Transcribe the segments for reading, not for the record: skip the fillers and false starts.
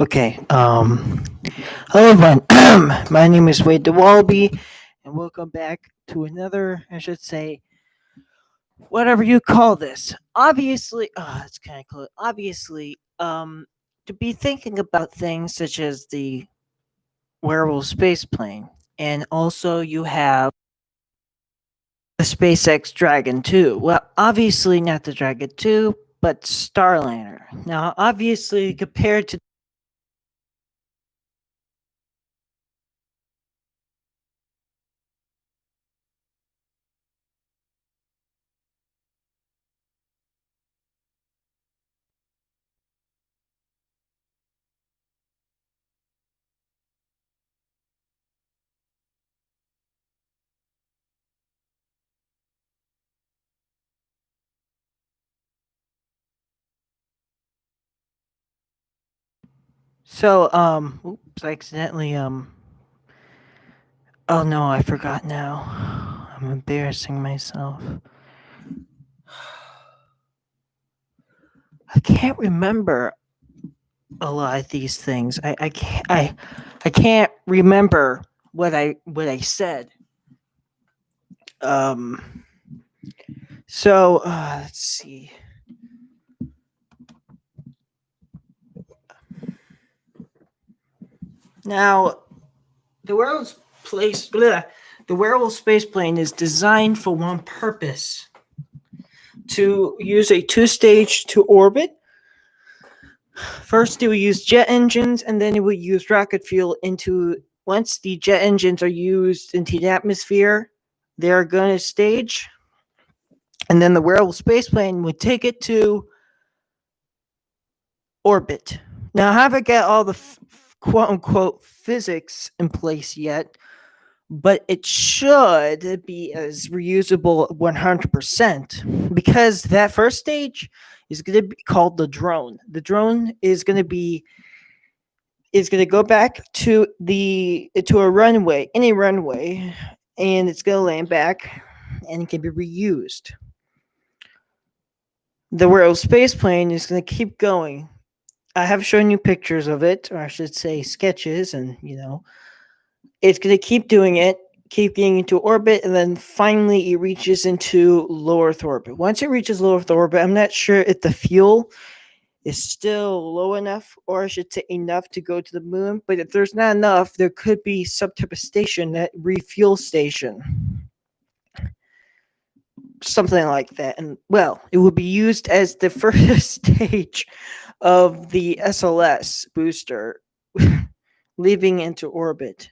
Okay. Hello everyone. My name is Wade DeWalby, and welcome back to another, I should say, whatever you call this. Obviously, it's kind of cool. Obviously, to be thinking about things such as the Werewolf space plane, and also you have the SpaceX Dragon 2. Well, obviously not the Dragon 2, but Starliner. Now, obviously, compared to oops, I accidentally oh no, I forgot now. I'm embarrassing myself. I can't remember a lot of these things. I can't remember what I said. Um let's see. Now the world's place bleh, the werewolf space plane is designed for one purpose: to use a two-stage to orbit. First, it will use jet engines, and then it will use rocket fuel into. Once the jet engines are used into the atmosphere, they're going to stage, and then the werewolf spaceplane would take it to orbit. Now, I haven't got all the quote unquote physics in place yet, but it should be as reusable 100% because that first stage is going to be called the drone. The drone is going to go back to a runway, any runway, and it's going to land back and it can be reused. The World Space Plane is going to keep going. I have shown you pictures of it, or I should say sketches, and it's going to keep doing it, keep getting into orbit, and then finally it reaches into low Earth orbit. Once it reaches low Earth orbit, I'm not sure if the fuel is still low enough, or I should say enough to go to the moon. But if there's not enough, there could be some type of station, that refuel station, something like that. And well, it will be used as the first stage of the SLS booster leaving into orbit.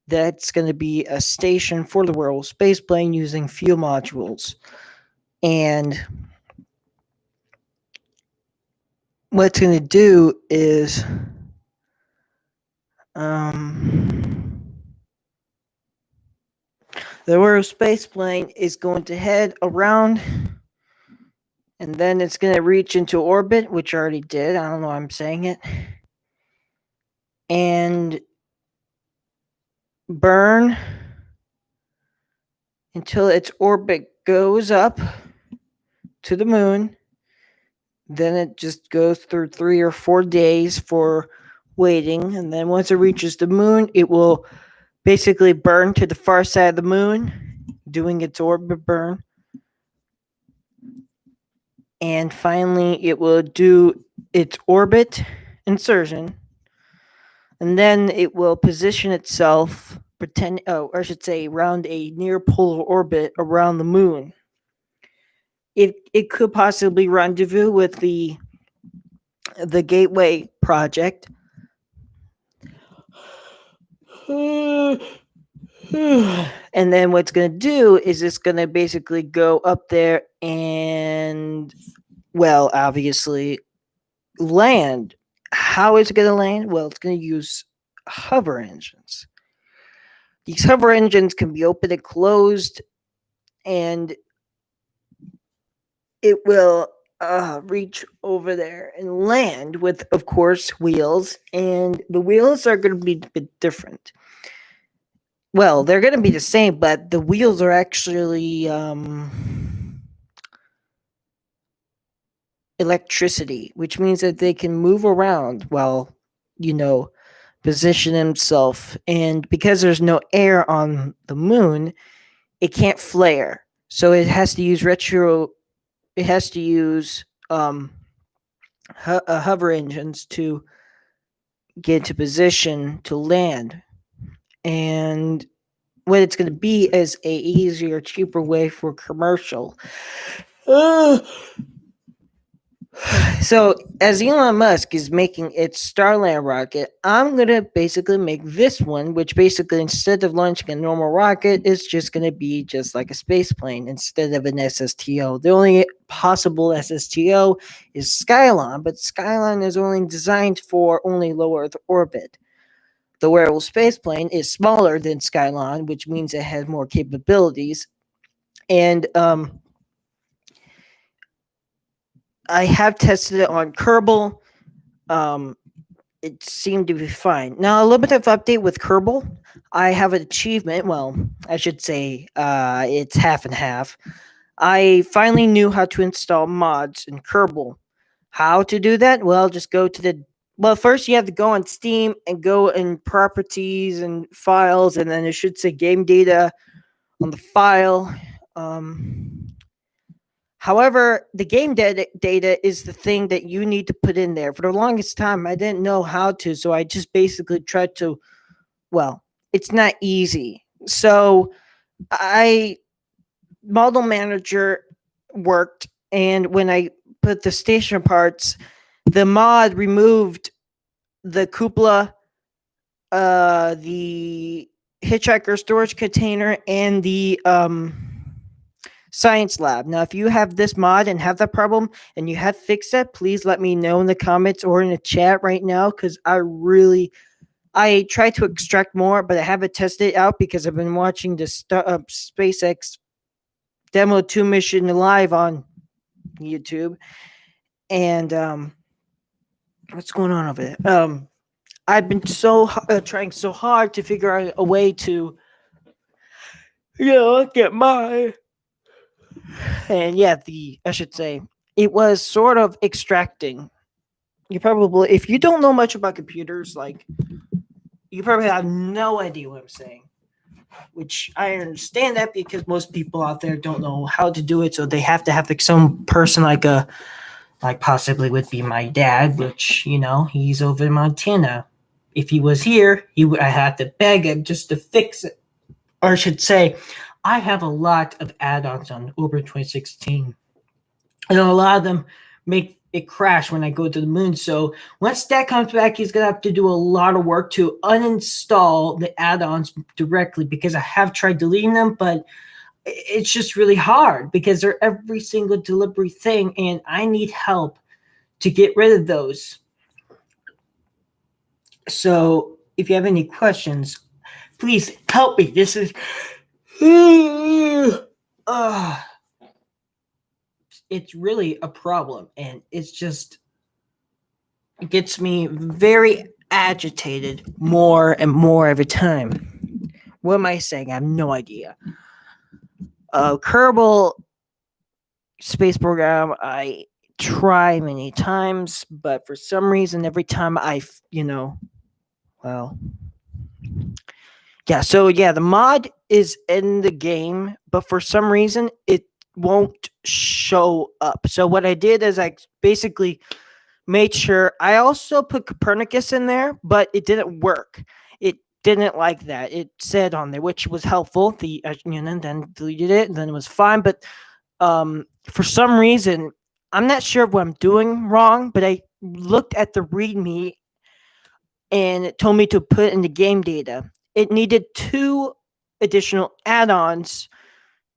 That's going to be a station for the World Spaceplane using fuel modules. And what it's going to do is the World Spaceplane is going to head around, and then it's going to reach into orbit, which I already did. I don't know why I'm saying it. And burn until its orbit goes up to the moon. Then it just goes through 3 or 4 days for waiting. And then once it reaches the moon, it will basically burn to the far side of the moon, doing its orbit burn. And finally, it will do its orbit insertion. And then it will position itself, around a near polar orbit around the moon. It could possibly rendezvous with the Gateway project. And then what's going to do is it's going to basically go up there and, well, obviously land. How is it going to land? Well, it's going to use hover engines. These hover engines can be opened and closed, and it will reach over there and land with, of course, wheels. And the wheels are going to be a bit different. Well, they're going to be the same, but the wheels are actually electricity, which means that they can move around while you know, position himself. And because there's no air on the moon, it can't flare. So it has to use retro. It has to use hover engines to get into position to land. And what it's going to be is a easier, cheaper way for commercial. So, as Elon Musk is making its Starliner rocket, I'm going to basically make this one, which basically, instead of launching a normal rocket, is just going to be just like a space plane instead of an SSTO. The only possible SSTO is Skylon, but Skylon is only designed for only low Earth orbit. The Werewolf space plane is smaller than Skylon, which means it has more capabilities. And I have tested it on Kerbal. Um, it seemed to be fine. Now, a little bit of update with Kerbal. I have an achievement. Well, I should say it's half and half. I finally knew how to install mods in Kerbal. How to do that? Well, just go to the. Well, first you have to go on Steam and go in properties and files, and then it should say game data on the file. Um, However, the game data is the thing that you need to put in there. For the longest time, I didn't know how to, so I just basically tried to. Well, it's not easy. So I model manager worked, and when I put the station parts, the mod removed the cupola, the hitchhiker storage container, and the science lab. Now, if you have this mod and have that problem and you have fixed it, please let me know in the comments or in the chat right now, because I try to extract more, but I haven't tested it out because I've been watching the SpaceX Demo 2 mission live on YouTube. And what's going on over there? I've been trying so hard to figure out a way to, get my. And yeah, I should say, it was sort of extracting. You probably, if you don't know much about computers, like, you probably have no idea what I'm saying. Which I understand that because most people out there don't know how to do it, so they have to have like some person like possibly would be my dad, which he's over in Montana. If he was here, I have to beg him just to fix it, or I should say, I have a lot of add-ons on Uber 2016. I know a lot of them make it crash when I go to the moon. So once that comes back, he's gonna have to do a lot of work to uninstall the add-ons directly, because I have tried deleting them, but it's just really hard because they're every single delivery thing, and I need help to get rid of those. So if you have any questions, please help me. This is it's really a problem, and it gets me very agitated more and more every time. What am I saying? I have no idea. Kerbal space program, I try many times, but for some reason, every time well, yeah. So yeah, the mod is in the game, but for some reason, it won't show up. So what I did is I basically made sure I also put Copernicus in there, but it didn't work. It didn't like that. It said on there, which was helpful. Then deleted it, and then it was fine. But for some reason, I'm not sure what I'm doing wrong, but I looked at the README and it told me to put in the game data. It needed 2 additional add-ons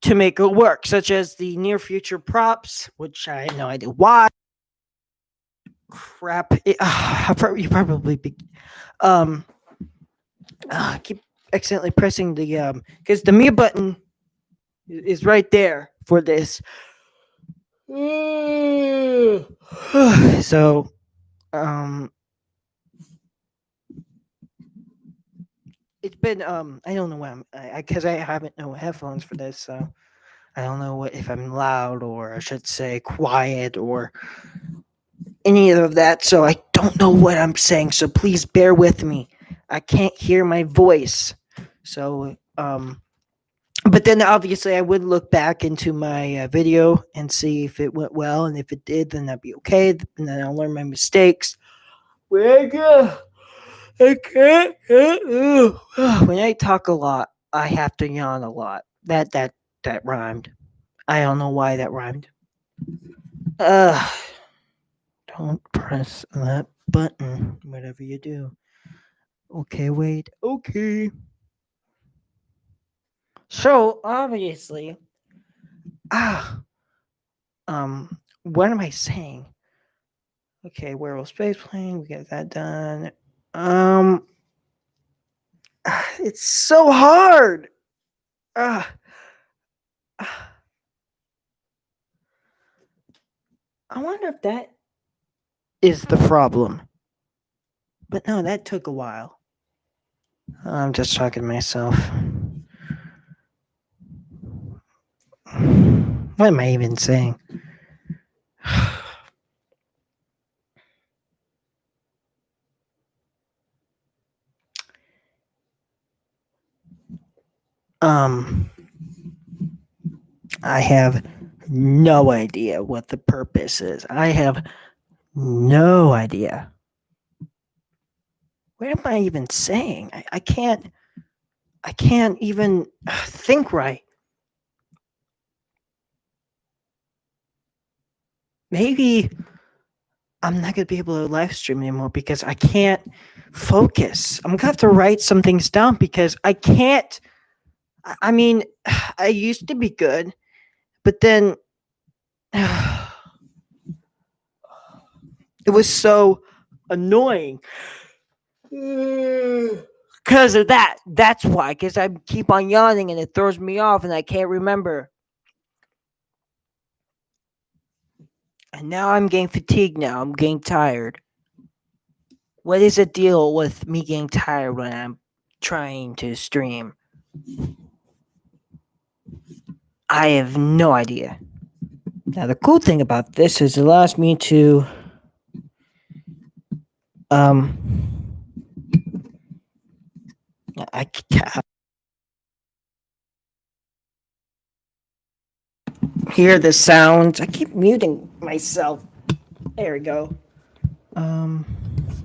to make it work, such as the near future props, which I had no idea why. Crap! You probably be, I keep accidentally pressing the because the mute button is right there for this. So it's been I don't know what because I haven't no headphones for this, so I don't know if I'm loud, or I should say quiet, or any of that, so I don't know what I'm saying. So please bear with me. I can't hear my voice. So, but then obviously I would look back into my video and see if it went well, and if it did, then that'd be okay. And then I'll learn my mistakes. Wake up! I can't. When I talk a lot, I have to yawn a lot. That rhymed. I don't know why that rhymed. Uh, don't press that button. Whatever you do. Okay, wait. Okay. So obviously, ah, what am I saying? Okay, Werewolf spaceplane. We got that done. Um, it's so hard. Ah, I wonder if that is the problem. But no, that took a while. I'm just talking to myself. What am I even saying? Um, I have no idea what the purpose is. I have no idea. What am I even saying? I can't even think right. Maybe I'm not gonna be able to live stream anymore because I can't focus. I'm gonna have to write some things down because I can't. I mean, I used to be good, but then it was so annoying because of that. That's why. Because I keep on yawning and it throws me off, and I can't remember. And now I'm getting fatigued. Now I'm getting tired. What is the deal with me getting tired when I'm trying to stream? I have no idea. Now the cool thing about this is it allows me to um I can't hear the sounds. I keep muting myself. There we go. And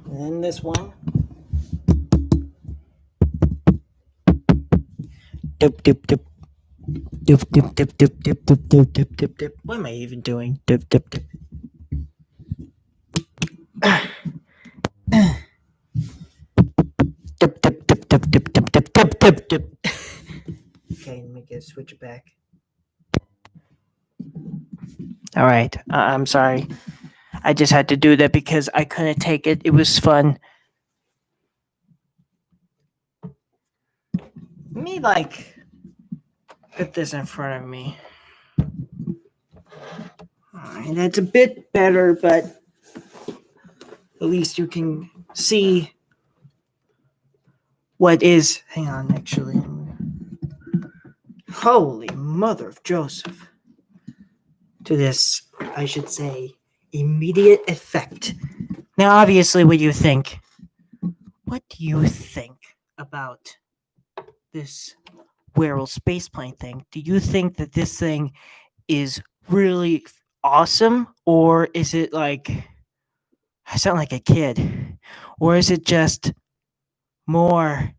then this one. Dip dip dip dip dip dip dip dip dip dip dip dip dip. What am I even doing? Dip dip dip. Dip dip dip dip dip dip dip dip dip dip. Okay, let me get switch it back. All right, I'm sorry. I just had to do that because I couldn't take it. It was fun. Let me put this in front of me. Alright, that's a bit better, but at least you can see what is. Hang on, actually. Holy mother of Joseph. To this, I should say, immediate effect. Now, obviously, what do you think? What do you think about this Werewolf spaceplane thing? Do you think that this thing is really awesome, or is it like I sound like a kid, or is it just more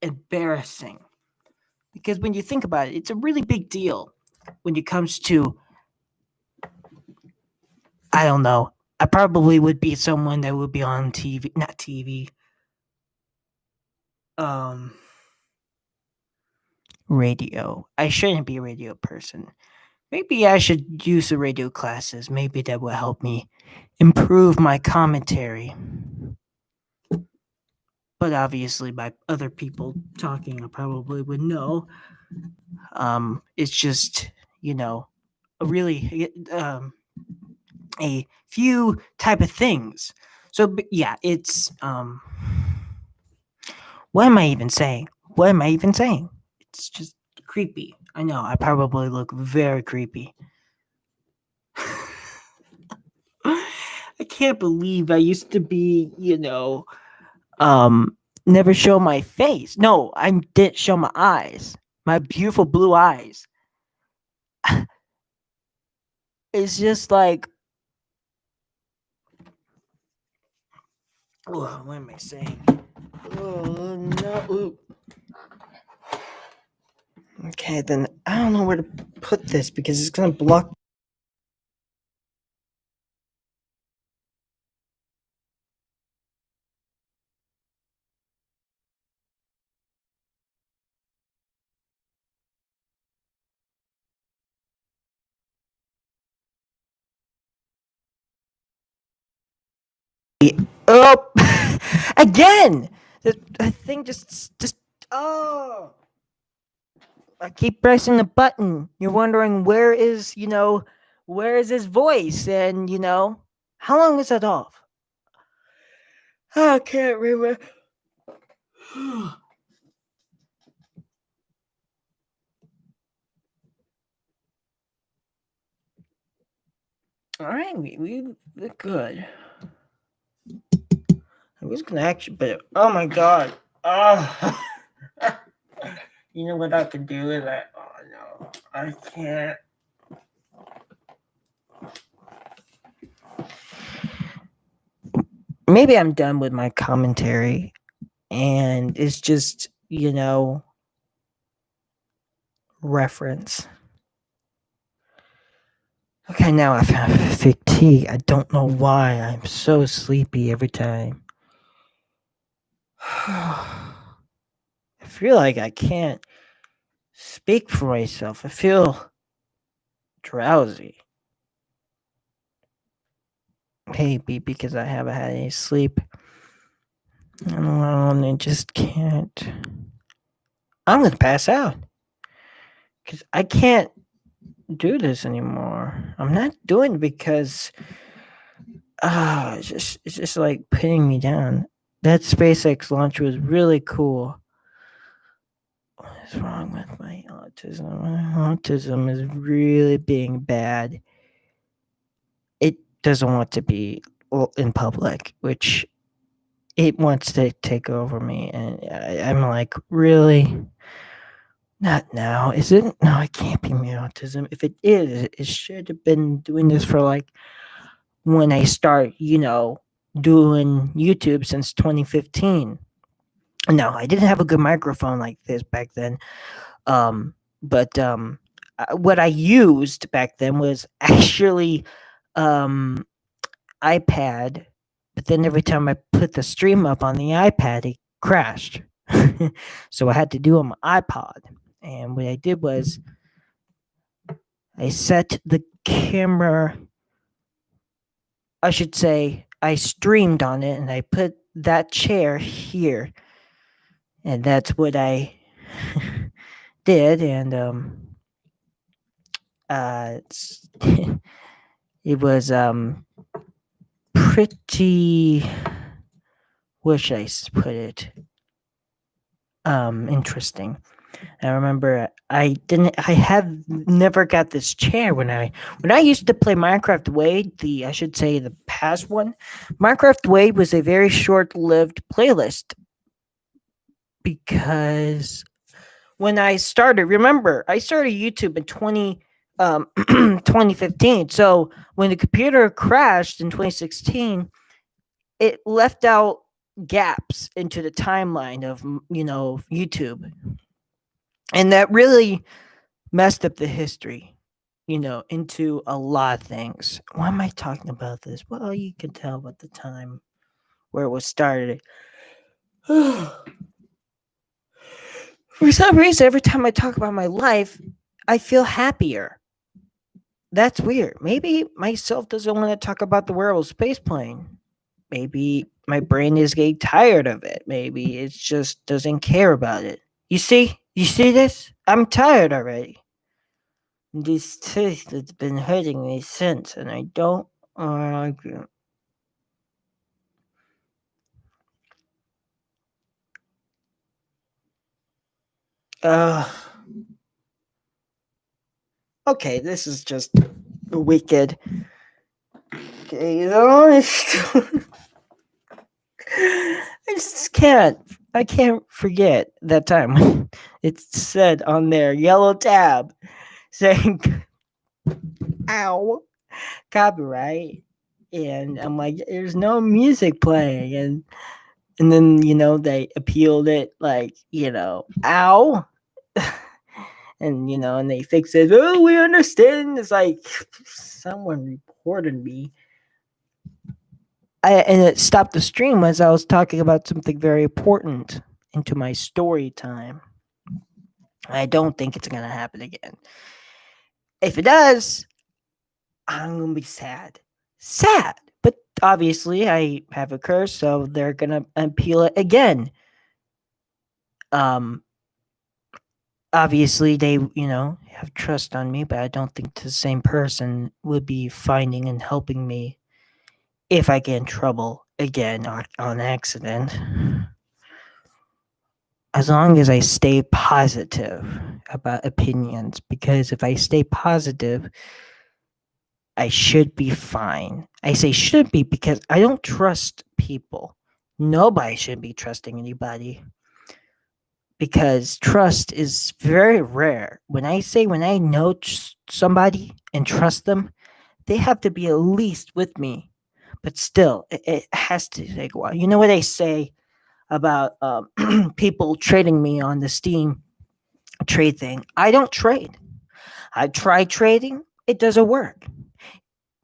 embarrassing? Because when you think about it, it's a really big deal when it comes to, I don't know, I probably would be someone that would be on TV, not TV, um, radio. I shouldn't be a radio person. Maybe I should use the radio classes. Maybe that will help me improve my commentary. But obviously, by other people talking, I probably would know. It's just, you know, a really a few type of things. So yeah, it's what am I even saying? What am I even saying? It's just creepy. I know I probably look very creepy. I can't believe I used to be, um, never show my face. No, I didn't show my eyes. My beautiful blue eyes. It's just like, oh, what am I saying? Oh, no. Ooh. Okay, then I don't know where to put this because it's going to block. Oh, again! The thing just, oh. I keep pressing the button. You're wondering where is his voice? And, how long is that off? I can't remember. All right, we look good. I was gonna actually, but oh my god. Oh. You know what I can do is oh no, I can't. Maybe I'm done with my commentary and it's just, reference. Okay, now I have fatigue. I don't know why. I'm so sleepy every time. I feel like I can't speak for myself. I feel drowsy. Maybe because I haven't had any sleep. And I just can't. I'm gonna pass out because I can't do this anymore. I'm not doing it because it's just like pinning me down. That SpaceX launch was really cool. What is wrong with my autism? My autism is really being bad. It doesn't want to be in public, which it wants to take over me. And I'm like, really? Not now, is it? No, it can't be my autism. If it is, it should have been doing this for like when I start, doing YouTube since 2015. No, I didn't have a good microphone like this back then. But what I used back then was actually um, iPad. But then every time I put the stream up on the iPad, it crashed. So I had to do it on my iPod. And what I did was I set the camera, I should say, I streamed on it and I put that chair here. And that's what I did. And it was pretty, where should I put it? Interesting. I remember I have never got this chair when I used to play Minecraft Wade, I should say the past one. Minecraft Wade was a very short-lived playlist because when I started, remember, I started YouTube in 2015. So when the computer crashed in 2016, it left out gaps into the timeline of, YouTube. And that really messed up the history, into a lot of things. Why am I talking about this? Well, you can tell about the time where it was started. For some reason, every time I talk about my life, I feel happier. That's weird. Maybe myself doesn't want to talk about the Werewolf spaceplane. Maybe my brain is getting tired of it. Maybe it just doesn't care about it. You see? You see this? I'm tired already. This tooth has been hurting me since, and I don't argue. Okay, this is just wicked. Okay, so I just can't. I can't forget that time when it said on their yellow tab saying "ow" copyright, and I'm like, "There's no music playing," and then they appealed it like "ow." And they fix it. Oh, we understand. It's like someone reported me. And it stopped the stream as I was talking about something very important into my story time. I don't think it's gonna happen again. If it does, I'm gonna be sad. Sad. But obviously I have a curse, so they're gonna appeal it again. Um Obviously they have trust on me, but I don't think the same person would be finding and helping me if I get in trouble again on accident. As long as I stay positive about opinions, because if I stay positive, I should be fine. I say should be because I don't trust people. Nobody should be trusting anybody because trust is very rare. When I know somebody and trust them, they have to be at least with me. But still, it has to take a while. You know what they say about people trading me on the Steam trade thing? I don't trade. I try trading. It doesn't work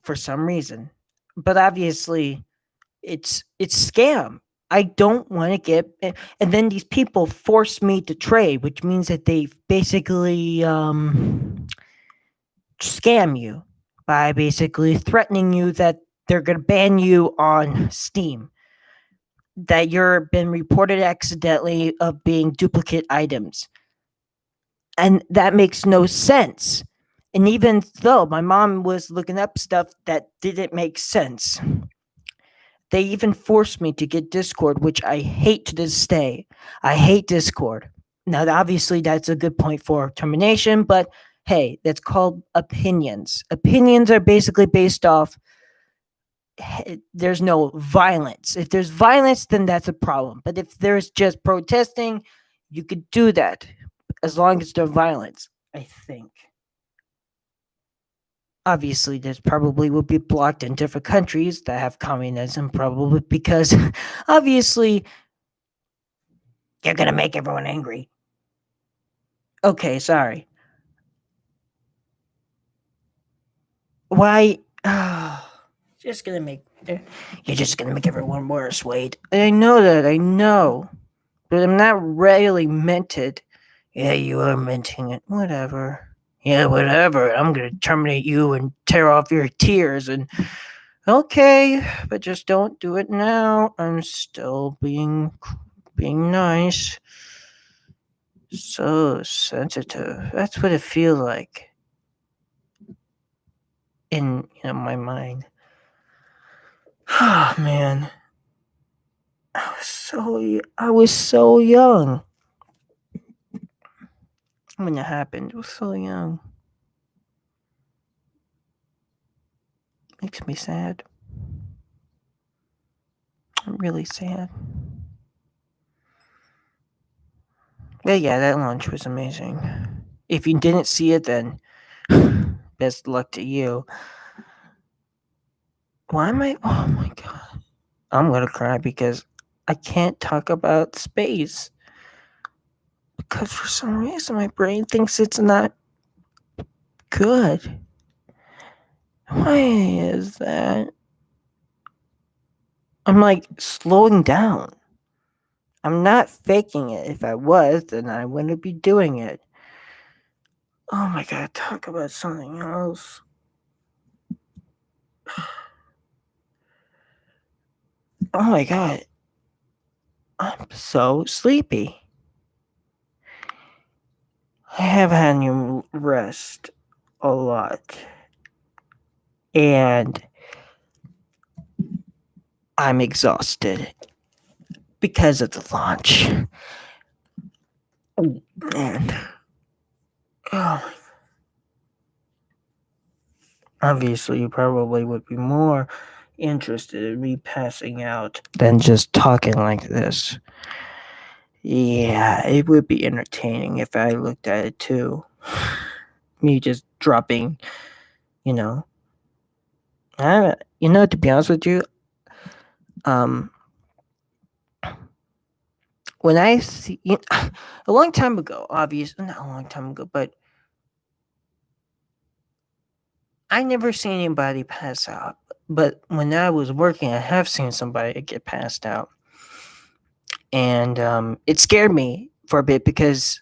for some reason. But obviously, it's scam. I don't want to get, and then these people force me to trade, which means that they basically scam you by basically threatening you that they're going to ban you on Steam, that you're been reported accidentally of being duplicate items, and that makes no sense. And even though my mom was looking up stuff that didn't make sense, they even forced me to get Discord, which I hate to this day. I hate Discord. Now, obviously, that's a good point for termination, but hey, that's called opinions. Opinions are basically based off there's no violence. If there's violence, then that's a problem. But if there's just protesting, you could do that as long as there's violence, I think. Obviously, this probably will be blocked in different countries that have communism, probably because obviously you're going to make everyone angry. Okay, sorry. Why? Just gonna make you're just gonna make everyone worse, Wade. I know that, I know. But I'm not really meant it. Yeah, you are minting it. Whatever. Yeah, whatever. I'm gonna terminate you and tear off your tears and okay, but just don't do it now. I'm still being nice. So sensitive. That's what it feels like in my mind. Oh man. I was so young when it happened. I was so young. Makes me sad. I'm really sad. But yeah, that launch was amazing. If you didn't see it, then best luck to you. Why am I? Oh my god. I'm gonna cry because I can't talk about space. Because for some reason my brain thinks it's not good. Why is that? I'm like slowing down. I'm not faking it. If I was, then I wouldn't be doing it. Oh my god, talk about something else. Oh my god. I'm so sleepy. I have had you rest a lot. And I'm exhausted because of the launch. And obviously, you probably would be more interested in me passing out than just talking like this. Yeah, it would be entertaining if I looked at it too. Me just dropping, you know. To be honest with you, um, when I see a long time ago, obviously not a long time ago, but I never seen anybody pass out. But when I was working, I have seen somebody get passed out, and it scared me for a bit because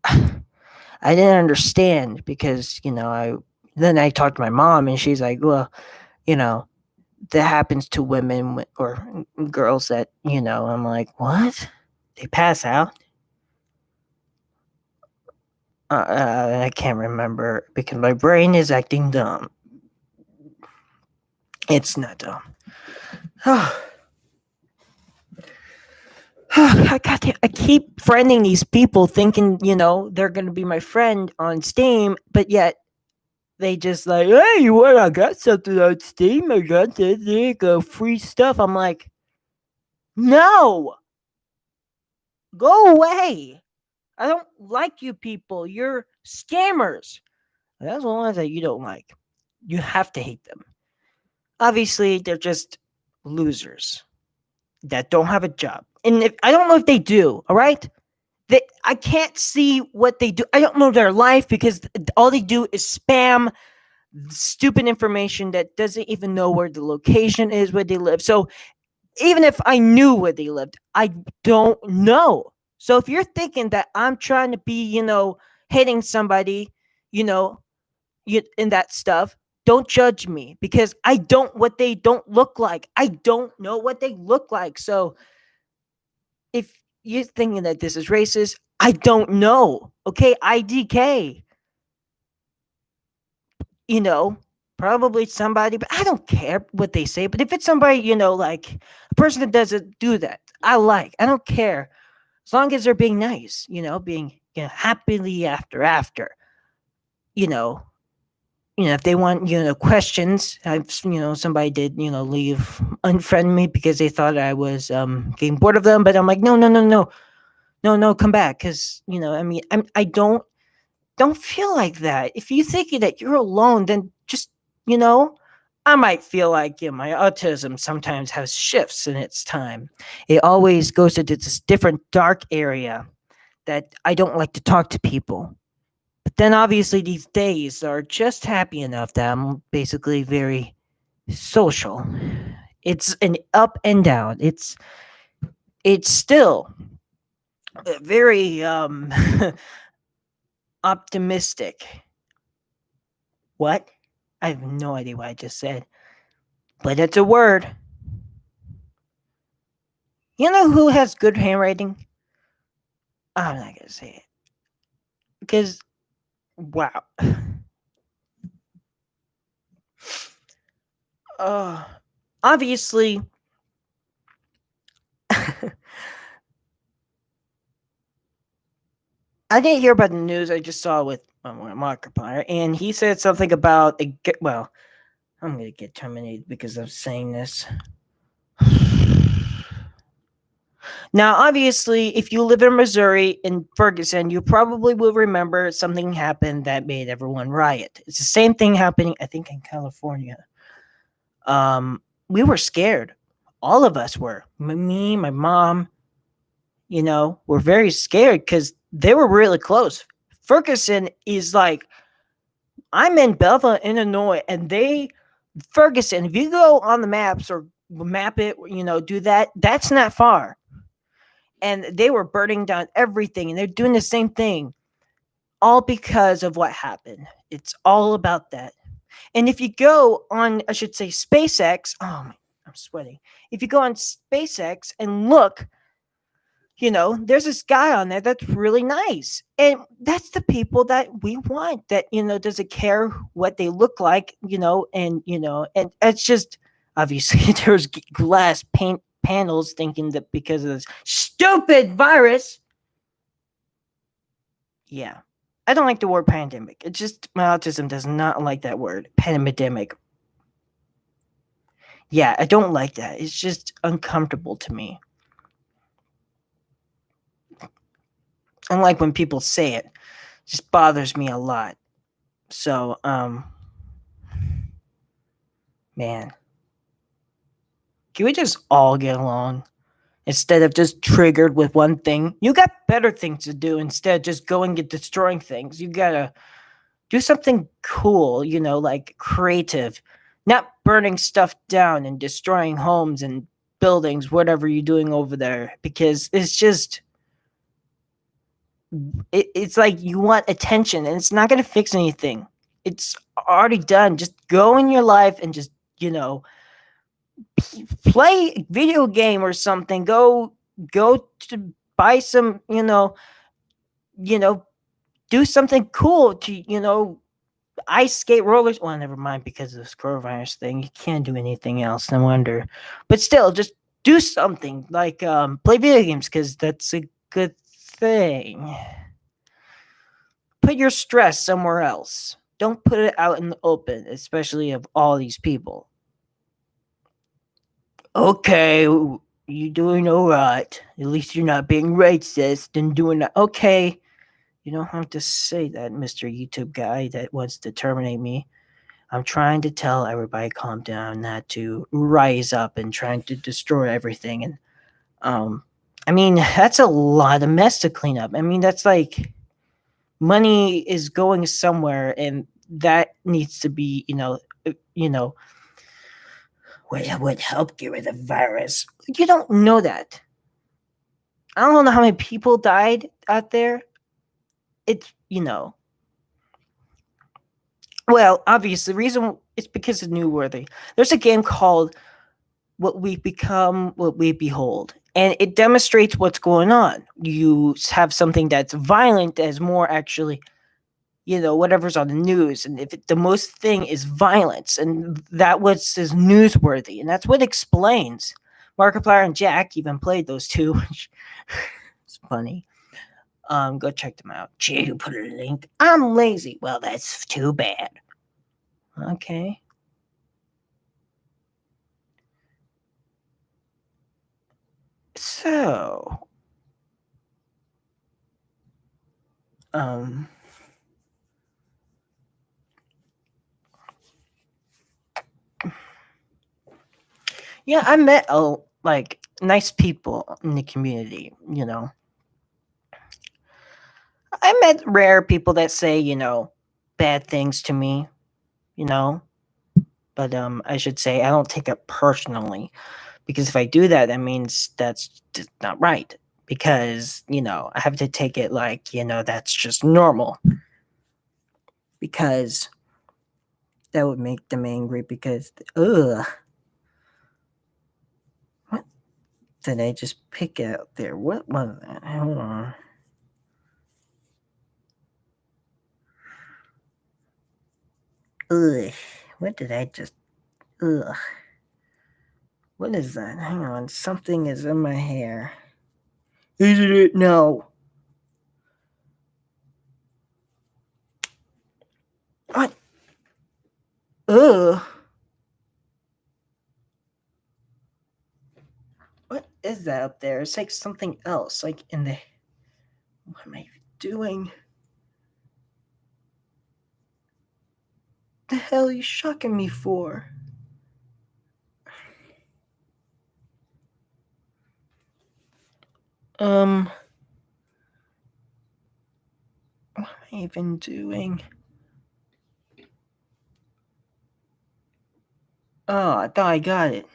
I didn't understand. Because I talked to my mom, and she's like, "Well, you know, that happens to women or girls that." I'm like, "What? They pass out?" I can't remember because my brain is acting dumb. It's not dumb. I keep friending these people thinking, they're going to be my friend on Steam, but yet they just like, "Hey, what? I got something on Steam. I got this free stuff." I'm like, "No, go away. I don't like you people. You're scammers." That's the ones that you don't like. You have to hate them. Obviously, they're just losers that don't have a job. And I don't know if they do, all right? I can't see what they do. I don't know their life because all they do is spam stupid information that doesn't even know where the location is where they live. So even if I knew where they lived, I don't know. So if you're thinking that I'm trying to be, hitting somebody, you know, in that stuff, don't judge me because I don't what they don't look like. I don't know what they look like. So if you're thinking that this is racist, I don't know. Okay, IDK. You know, Probably somebody, but I don't care what they say. But if it's somebody, like a person that doesn't do that, I don't care as long as they're being nice. Being happily after. You know, if they want questions, I've somebody did leave unfriend me because they thought I was getting bored of them, but I'm like, no, no, no, no, no, no, come back, because I don't feel like that. If you think that you're alone, then just you know I might feel like my autism sometimes has shifts in its time. It always goes into this different dark area that I don't like to talk to people. But then obviously these days are just happy enough that I'm basically very social. It's an up and down. It's still very optimistic. What? I have no idea what I just said, but it's a word. You know who has good handwriting? I'm not gonna say it because wow. Uh, Obviously, I didn't hear about the news. I just saw with Markiplier, and he said something about well, I'm gonna get terminated because of saying this. Now, obviously, if you live in Missouri in Ferguson, you probably will remember something happened that made everyone riot. It's the same thing happening, I think, in California. We were scared. All of us were. Me, my mom, were very scared because they were really close. Ferguson is like, I'm in Belleville, Illinois, and Ferguson, if you go on the maps or map it, do that, that's not far. And they were burning down everything, and they're doing the same thing, all because of what happened. It's all about that. And if you go on, I should say, SpaceX, oh my, I'm sweating. If you go on SpaceX and look, there's this guy on there that's really nice. And that's the people that we want that, doesn't care what they look like, and it's just obviously there's glass paint panels thinking that because of this stupid virus. Yeah. I don't like the word pandemic. It's just my autism does not like that word, pandemic. Yeah, I don't like that. It's just uncomfortable to me. Unlike when people say it, just bothers me a lot. So, man, can we just all get along instead of just triggered with one thing? You got better things to do instead of just going and destroying things. You gotta do something cool, like creative, not burning stuff down and destroying homes and buildings, whatever you're doing over there, because it's just it's like you want attention and it's not going to fix anything. It's already done. Just go in your life and just, you know, play a video game or something. Go to buy some, you know, do something cool to, ice skate rollers. Well, never mind, because of this coronavirus thing, you can't do anything else. No wonder. But still, just do something like play video games because that's a good thing. Put your stress somewhere else. Don't put it out in the open, especially of all these people. Okay, you doing all right. At least you're not being racist and doing that. Okay, you don't have to say that, Mr. YouTube guy that wants to terminate me. I'm trying to tell everybody calm down, not to rise up and trying to destroy everything. And I mean, that's a lot of mess to clean up. I mean, that's like money is going somewhere, and that needs to be, what would help get rid of the virus. You don't know that. I don't know how many people died out there. It's well, obviously, the reason it's because of Newworthy. There's a game called What We Become, What We Behold. And it demonstrates what's going on. You have something that's violent as more actually, whatever's on the news. And if the most thing is violence, and that was is newsworthy, and that's what explains. Markiplier and Jack even played those two, which is funny. Go check them out. Gee, who put a link? I'm lazy. Well, that's too bad. Okay. So, um, yeah, I met like nice people in the community. I met rare people that say bad things to me. You know, but I should say I don't take it personally because if I do that, that means that's just not right. Because I have to take it like that's just normal. Because that would make them angry. Because ugh, what did I just pick out there? What was that? Hold on. Ugh, what did I just? Ugh, what is that? Hang on, something is in my hair. Isn't it? No. What? Ugh. What is that up there? It's like something else. Like in the. What am I doing? The hell are you shocking me for? What am I even doing? Oh, I thought I got it.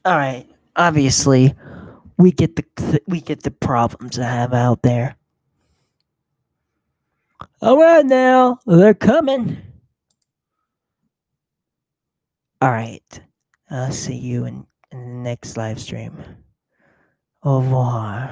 All right. Obviously, we get the problems I have out there. All right, now they're coming. All right. I'll see you in the next live stream. Au revoir.